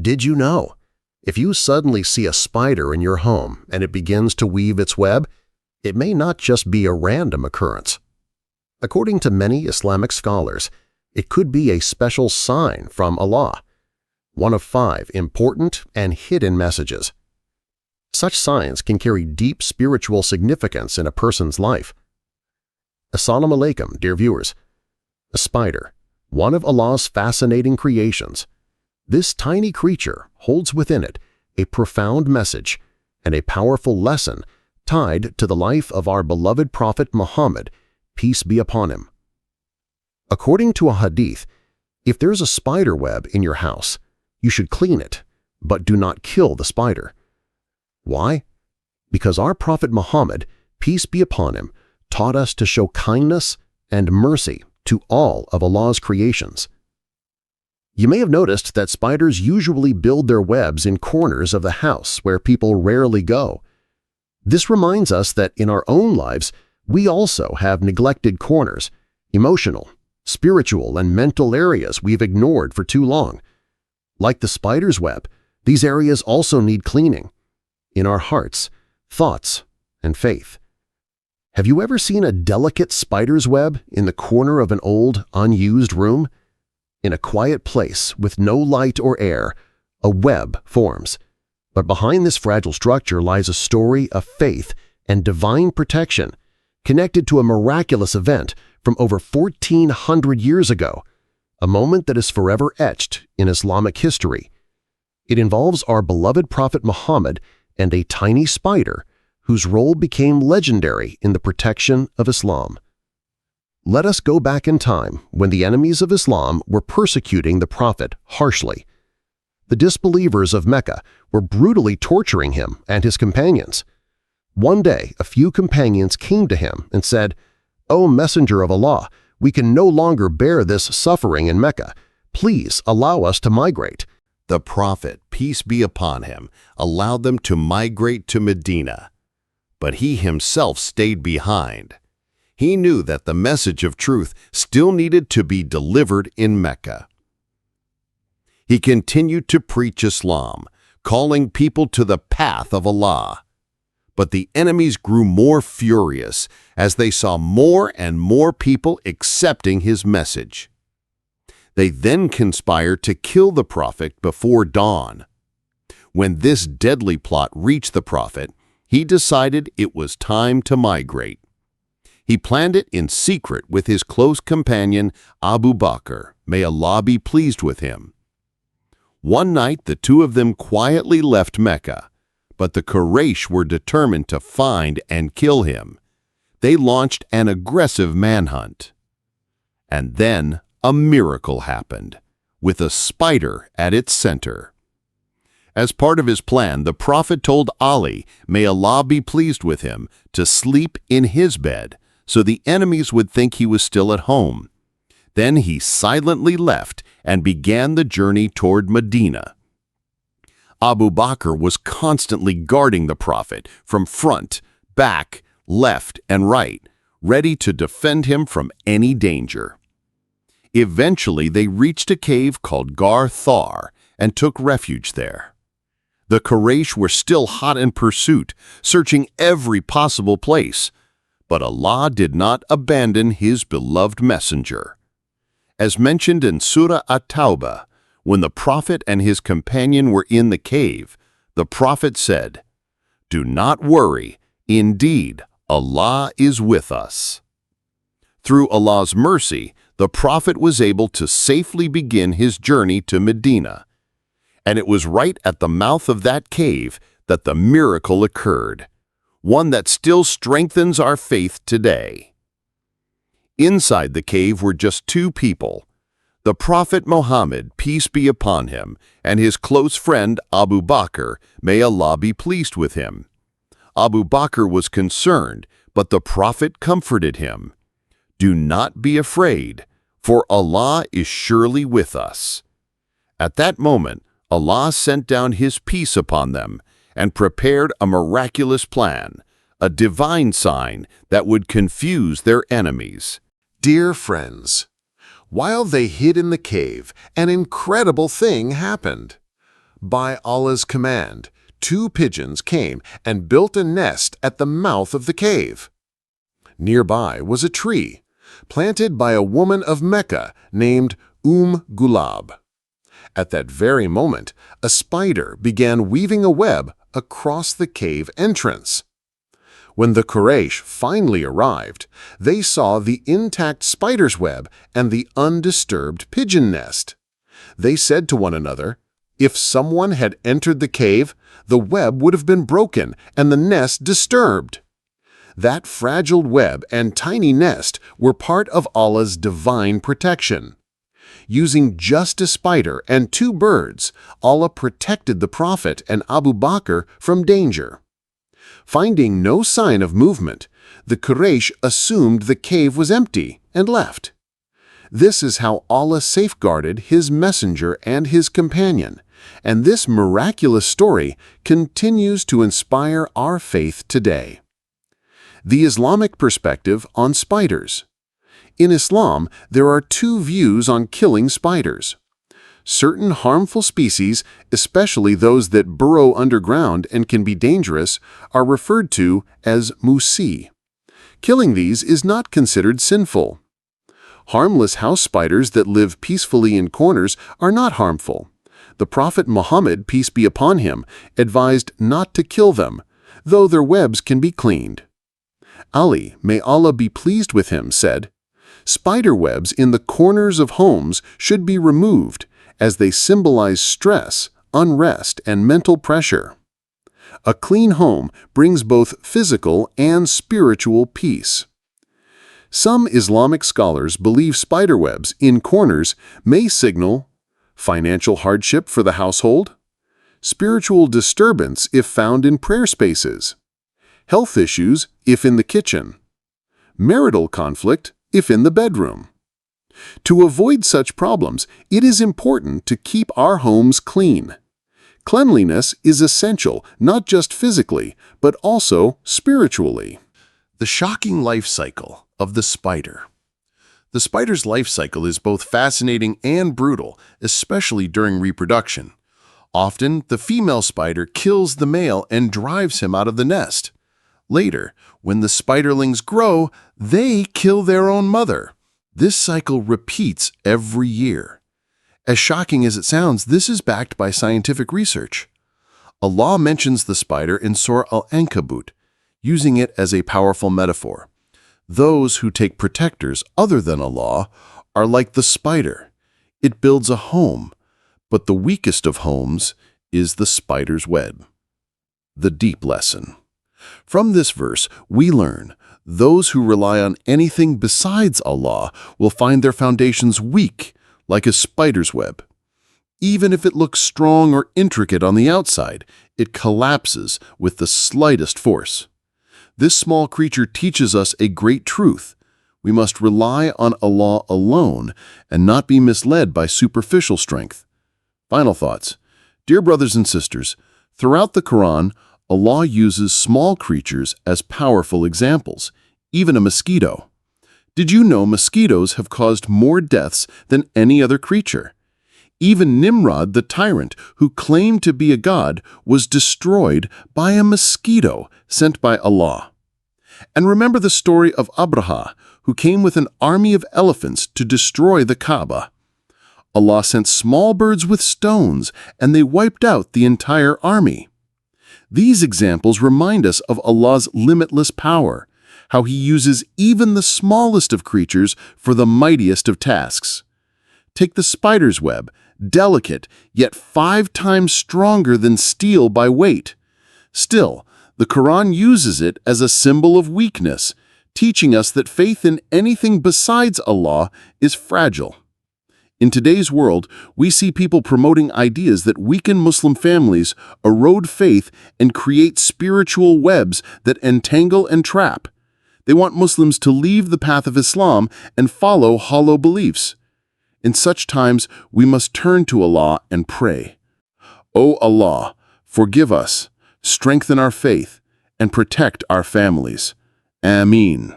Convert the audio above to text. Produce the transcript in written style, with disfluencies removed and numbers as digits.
Did you know? If you suddenly see a spider in your home and it begins to weave its web, it may not just be a random occurrence. According to many Islamic scholars, it could be a special sign from Allah, one of 5 important and hidden messages. Such signs can carry deep spiritual significance in a person's life. Assalamu alaikum, dear viewers. A spider, one of Allah's fascinating creations. This tiny creature holds within it a profound message and a powerful lesson tied to the life of our beloved Prophet Muhammad, peace be upon him. According to a hadith, if there's a spider web in your house, you should clean it, but do not kill the spider. Why? Because our Prophet Muhammad, peace be upon him, taught us to show kindness and mercy to all of Allah's creations. You may have noticed that spiders usually build their webs in corners of the house where people rarely go. This reminds us that in our own lives, we also have neglected corners, emotional, spiritual, and mental areas we've ignored for too long. Like the spider's web, these areas also need cleaning in our hearts, thoughts, and faith. Have you ever seen a delicate spider's web in the corner of an old, unused room? In a quiet place with no light or air, a web forms. But behind this fragile structure lies a story of faith and divine protection connected to a miraculous event from over 1,400 years ago, a moment that is forever etched in Islamic history. It involves our beloved Prophet Muhammad and a tiny spider whose role became legendary in the protection of Islam. Let us go back in time when the enemies of Islam were persecuting the Prophet harshly. The disbelievers of Mecca were brutally torturing him and his companions. One day, a few companions came to him and said, "O Messenger of Allah, we can no longer bear this suffering in Mecca. Please allow us to migrate." The Prophet, peace be upon him, allowed them to migrate to Medina, but he himself stayed behind. He knew that the message of truth still needed to be delivered in Mecca. He continued to preach Islam, calling people to the path of Allah. But the enemies grew more furious as they saw more and more people accepting his message. They then conspired to kill the Prophet before dawn. When this deadly plot reached the Prophet, he decided it was time to migrate. He planned it in secret with his close companion Abu Bakr, may Allah be pleased with him. One night the two of them quietly left Mecca, but the Quraysh were determined to find and kill him. They launched an aggressive manhunt. And then a miracle happened, with a spider at its center. As part of his plan, the Prophet told Ali, may Allah be pleased with him, to sleep in his bed, so the enemies would think he was still at home. Then he silently left and began the journey toward Medina. Abu Bakr was constantly guarding the Prophet from front, back, left, and right, ready to defend him from any danger. Eventually, they reached a cave called Gar Thar and took refuge there. The Quraysh were still hot in pursuit, searching every possible place, but Allah did not abandon his beloved messenger. As mentioned in Surah At-Tawbah, when the Prophet and his companion were in the cave, the Prophet said, "Do not worry, indeed, Allah is with us." Through Allah's mercy, the Prophet was able to safely begin his journey to Medina. And it was right at the mouth of that cave that the miracle occurred, one that still strengthens our faith today. Inside the cave were just 2 people, the Prophet Muhammad, peace be upon him, and his close friend Abu Bakr, may Allah be pleased with him. Abu Bakr was concerned, but the Prophet comforted him. "Do not be afraid, for Allah is surely with us." At that moment, Allah sent down His peace upon them and prepared a miraculous plan, a divine sign that would confuse their enemies. Dear friends, while they hid in the cave, an incredible thing happened. By Allah's command, 2 pigeons came and built a nest at the mouth of the cave. Nearby was a tree, planted by a woman of Mecca named Gulab. At that very moment, a spider began weaving a web across the cave entrance. When the Quraysh finally arrived, they saw the intact spider's web and the undisturbed pigeon nest. They said to one another, "If someone had entered the cave, the web would have been broken and the nest disturbed." That fragile web and tiny nest were part of Allah's divine protection. Using just a spider and 2 birds, Allah protected the Prophet and Abu Bakr from danger. Finding no sign of movement, the Quraysh assumed the cave was empty and left. This is how Allah safeguarded His messenger and his companion, and this miraculous story continues to inspire our faith today. The Islamic perspective on spiders. In Islam, there are 2 views on killing spiders. Certain harmful species, especially those that burrow underground and can be dangerous, are referred to as musi. Killing these is not considered sinful. Harmless house spiders that live peacefully in corners are not harmful. The Prophet Muhammad, peace be upon him, advised not to kill them, though their webs can be cleaned. Ali, may Allah be pleased with him, said, "Spider webs in the corners of homes should be removed, as they symbolize stress, unrest, and mental pressure." A clean home brings both physical and spiritual peace. Some Islamic scholars believe spiderwebs in corners may signal financial hardship for the household, spiritual disturbance if found in prayer spaces, health issues if in the kitchen, marital conflict if in the bedroom. To avoid such problems, it is important to keep our homes clean. Cleanliness is essential not just physically, but also spiritually. The shocking life cycle of the spider. The spider's life cycle is both fascinating and brutal, especially during reproduction. Often, the female spider kills the male and drives him out of the nest. Later, when the spiderlings grow, they kill their own mother. This cycle repeats every year. As shocking as it sounds, this is backed by scientific research. Allah mentions the spider in Surah Ankabut, using it as a powerful metaphor. Those who take protectors other than Allah are like the spider. It builds a home, but the weakest of homes is the spider's web. The deep lesson. From this verse, we learn those who rely on anything besides Allah will find their foundations weak, like a spider's web. Even if it looks strong or intricate on the outside, it collapses with the slightest force. This small creature teaches us a great truth. We must rely on Allah alone and not be misled by superficial strength. Final thoughts. Dear brothers and sisters, throughout the Qur'an, Allah uses small creatures as powerful examples, even a mosquito. Did you know mosquitoes have caused more deaths than any other creature? Even Nimrod, the tyrant, who claimed to be a god, was destroyed by a mosquito sent by Allah. And remember the story of Abraha, who came with an army of elephants to destroy the Kaaba. Allah sent small birds with stones, and they wiped out the entire army. These examples remind us of Allah's limitless power, how He uses even the smallest of creatures for the mightiest of tasks. Take the spider's web, delicate, yet 5 times stronger than steel by weight. Still, the Quran uses it as a symbol of weakness, teaching us that faith in anything besides Allah is fragile. In today's world, we see people promoting ideas that weaken Muslim families, erode faith, and create spiritual webs that entangle and trap. They want Muslims to leave the path of Islam and follow hollow beliefs. In such times, we must turn to Allah and pray. O Allah, forgive us, strengthen our faith, and protect our families. Ameen.